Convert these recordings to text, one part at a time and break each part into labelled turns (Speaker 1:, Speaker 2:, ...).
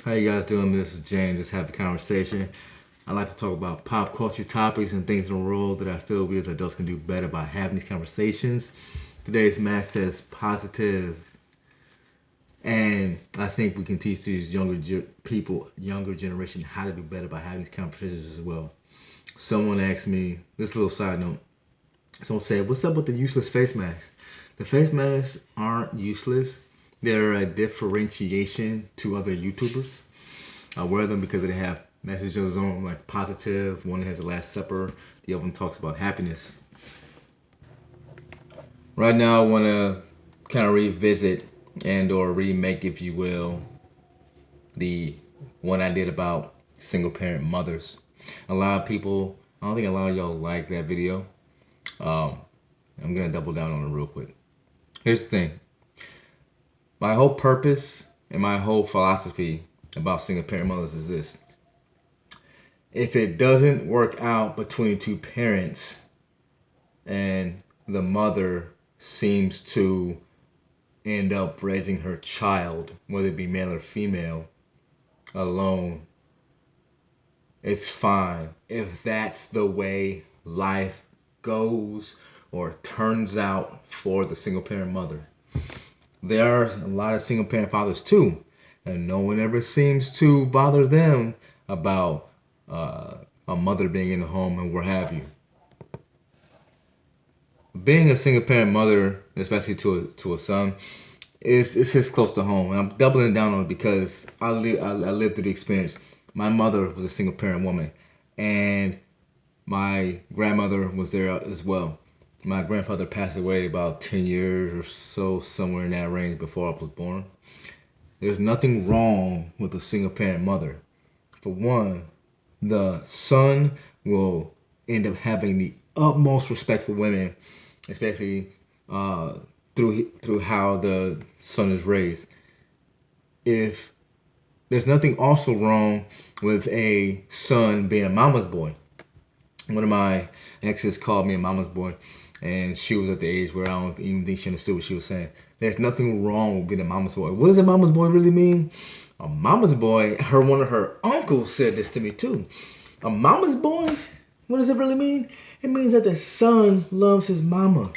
Speaker 1: How you guys doing? This is James. Just have a conversation. I like to talk about pop culture topics and things in the world that I feel we as adults can do better by having these conversations. Today's match says positive, and I think we can teach these people, younger generation, how to do better by having these conversations as well. Someone asked me this little side note. Someone said, "What's up with the useless face masks?" The face masks aren't useless. They're a differentiation to other YouTubers. I wear them because they have messages on them like positive. One has the Last Supper. The other one talks about happiness. Right now, I want to kind of revisit and or remake, if you will, the one I did about single parent mothers. A lot of people, I don't think a lot of y'all like that video. Um, I'm gonna double down on it real quick. Here's the thing. My whole purpose and my whole philosophy about single parent mothers is this. If it doesn't work out between two parents and the mother seems to end up raising her child, whether it be male or female, alone, it's fine. If that's the way life goes or turns out for the single parent mother. There are a lot of single parent fathers too, and no one ever seems to bother them about a mother being in the home and what have you. Being a single parent mother, especially to a son, is just close to home, and I'm doubling down on it because I lived through the experience. My mother was a single parent woman, and my grandmother was there as well. My grandfather passed away about 10 years or so, somewhere in that range before I was born. There's nothing wrong with a single parent mother. For one, the son will end up having the utmost respect for women, especially through how the son is raised. If there's nothing also wrong with a son being a mama's boy. One of my exes called me a mama's boy, and she was at the age where I don't even think she understood what she was saying. There's nothing wrong with being a mama's boy. What does a mama's boy really mean? A mama's boy, one of her uncles said this to me too. A mama's boy, what does it really mean? It means that the son loves his mama.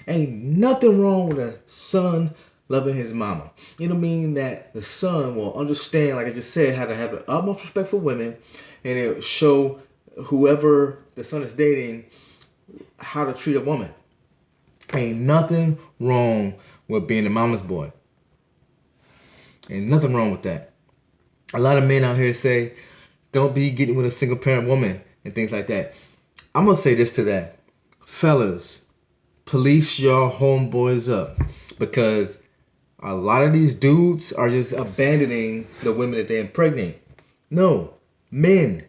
Speaker 1: Ain't nothing wrong with a son loving his mama. It'll mean that the son will understand, like I just said, how to have the utmost respect for women, and it'll show whoever the son is dating how to treat a woman. Ain't nothing wrong with being a mama's boy. Ain't nothing wrong with that. A lot of men out here say, don't be getting with a single parent woman and things like that. I'm going to say this to that. Fellas, police your homeboys up, because a lot of these dudes are just abandoning the women that they impregnate. No, men,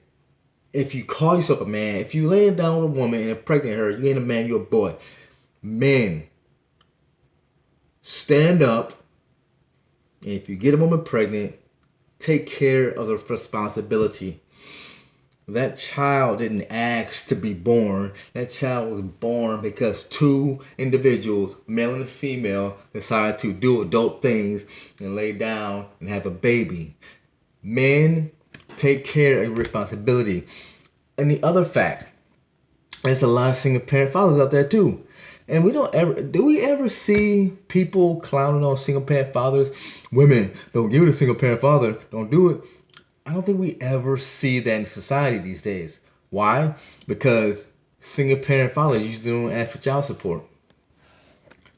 Speaker 1: if you call yourself a man, if you laying down with a woman and impregnate her, you ain't a man, you're a boy. Men, stand up, and if you get a woman pregnant, take care of the responsibility. That child didn't ask to be born. That child was born because two individuals, male and female, decided to do adult things and lay down and have a baby. Men, take care of your responsibility. And the other fact, there's a lot of single parent fathers out there too. And do we ever see people clowning on single parent fathers? Women, don't give it a single parent father, don't do it. I don't think we ever see that in society these days. Why? Because single parent fathers usually don't ask for child support.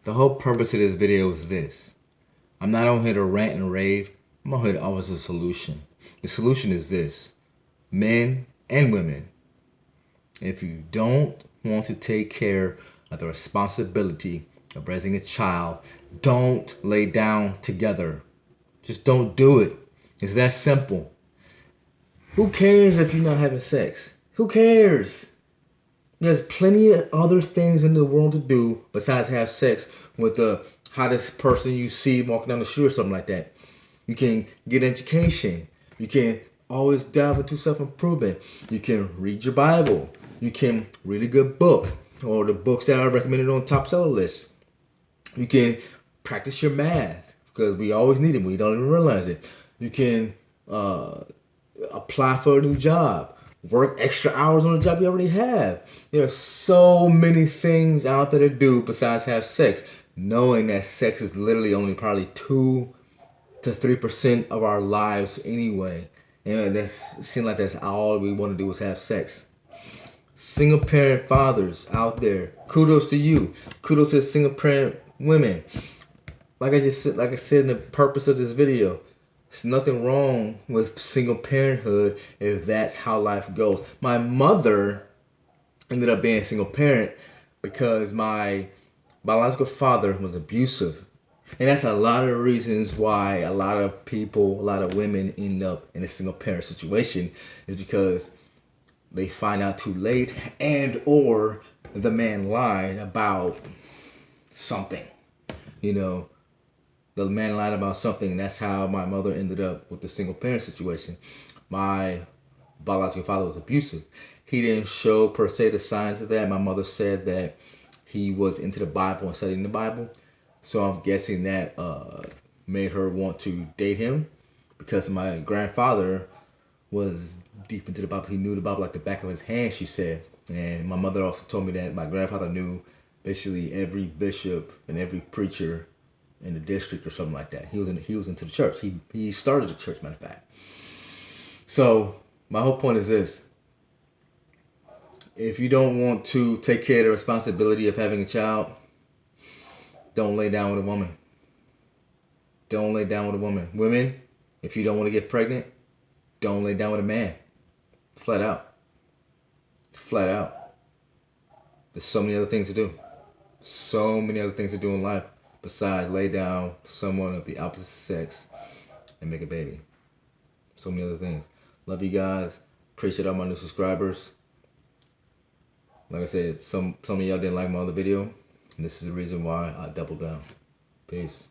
Speaker 1: The whole purpose of this video is this. I'm not on here to rant and rave. I'm on here to offer a solution. The solution is this. Men and women, if you don't want to take care of the responsibility of raising a child, don't lay down together. Just don't do it. It's that simple. Who cares if you're not having sex? Who cares? There's plenty of other things in the world to do besides have sex with the hottest person you see walking down the street or something like that. You can get education. You can always dive into self-improvement. You can read your Bible. You can read a good book or the books that are recommended on top seller lists. You can practice your math because we always need it. We don't even realize it. You can uh, apply for a new job, work extra hours on the job you already have. There are so many things out there to do besides have sex, knowing that sex is literally only probably 2 to 3% of our lives anyway. And that's seems like that's all we want to do is have sex. Single parent fathers out there, kudos to you. Kudos to single parent women. Like I said in the purpose of this video, there's nothing wrong with single parenthood if that's how life goes. My mother ended up being a single parent because my biological father was abusive. And that's a lot of reasons why a lot of people, a lot of women end up in a single parent situation is because they find out too late and or the man lied about something. You know, the man lied about something, and that's how my mother ended up with the single parent situation. My biological father was abusive. He didn't show per se the signs of that. My mother said that he was into the Bible and studying the Bible. So I'm guessing that made her want to date him because my grandfather was deep into the Bible. He knew the Bible like the back of his hand, she said. And my mother also told me that my grandfather knew basically every bishop and every preacher in the district or something like that. He was into the church. He started the church, matter of fact. So my whole point is this: if you don't want to take care of the responsibility of having a child, don't lay down with a woman. Don't lay down with a woman. Women, if you don't want to get pregnant, don't lay down with a man. Flat out. Flat out. There's so many other things to do. So many other things to do in life besides lay down with someone of the opposite sex and make a baby. So many other things. Love you guys. Appreciate all my new subscribers. Like I said, some of y'all didn't like my other video. And this is the reason why I doubled down. Peace.